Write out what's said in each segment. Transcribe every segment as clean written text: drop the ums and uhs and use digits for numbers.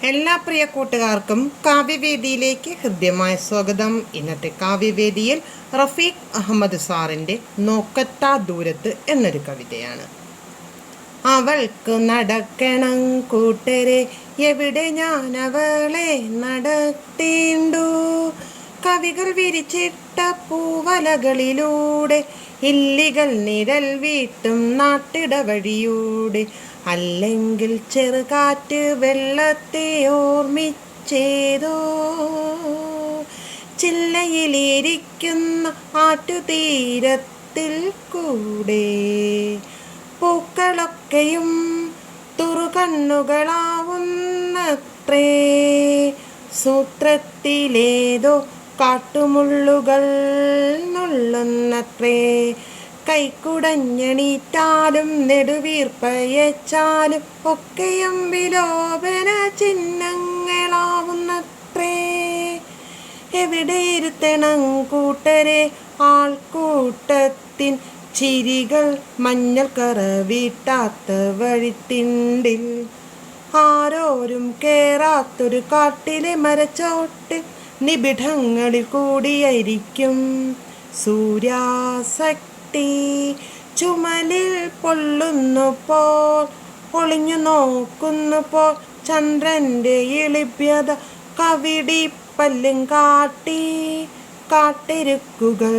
എല്ലാ പ്രിയ കൂട്ടുകാർക്കും കാവ്യവേദിയിലേക്ക് ഹൃദ്യമായ സ്വാഗതം. ഇന്നത്തെ കാവ്യവേദിയിൽ റഫീഖ് അഹമ്മദ് സാറിൻ്റെ നോക്കത്താ ദൂരത്ത് എന്നൊരു കവിതയാണ്. അവൾക്ക് നടക്കണം കൂട്ടരെ, എവിടെ ഞാൻ അവളെ നടത്തേണ്ടു. കവികൾ വിരിച്ചിട്ട പൂവലകളിലൂടെ, ഇല്ലികൾ നിഴൽ വീട്ടും നാട്ടിടവഴിയൂടെ, അല്ലെങ്കിൽ ചെറുകാറ്റ് വെള്ളത്തെ ഓർമ്മിച്ചേതോ ചില്ലയിലിരിക്കുന്ന ആറ്റുതീരത്തിൽ കൂടെ. പൂക്കളൊക്കെയും തുറുകണ്ണുകളാവുന്നത്രേ, സൂത്രത്തിലേതോ കാട്ടുമുള്ളുകൾ നുള്ളുന്നത്രേ. കൈക്കുടഞ്ഞണീറ്റാലും നെടുവീർപ്പയച്ചാലും ഒക്കെയും വിലോപന ചിഹ്നങ്ങളാവുന്നത്രേ. എവിടെ ഇരുത്തണം കൂട്ടരെ ആൾക്കൂട്ടത്തിൻ ചിരികൾ, മഞ്ഞൾ കറ വീട്ടാത്ത വഴിത്തിണ്ടിൽ, ആരോരും കേറാത്തൊരു കാട്ടിലെ മരച്ചോട്ടിൽ, നിബിഡങ്ങളിൽ കൂടിയായിരിക്കും സൂര്യാസക്തി. ചുമലിൽ പൊള്ളുന്നുപ്പോൾ, ഒളിഞ്ഞു നോക്കുന്നുപ്പോൾ, ചന്ദ്രന്റെ എളിഭ്യത കവിടിപ്പല്ലും കാട്ടി. കാട്ടിരുക്കുകൾ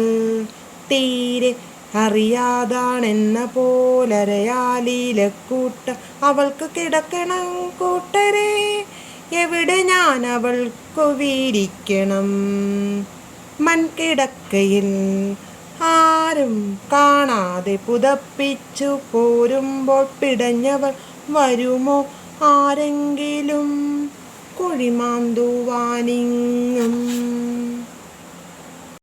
തീരെ അറിയാതാണെന്ന പോലരയാലിലക്കൂട്ട അവൾക്ക് കിടക്കണം കൂട്ടരെ, എവിടെ ഞാൻ അവൾക്കു വീരിക്കണം. മൺകിടക്കയിൽ ആരും കാണാതെ പുതപ്പിച്ചു പോരുമ്പോൾ പിടഞ്ഞവൾ വരുമോ ആരെങ്കിലും കുഴിമാന്തുവാനിങ്ങും.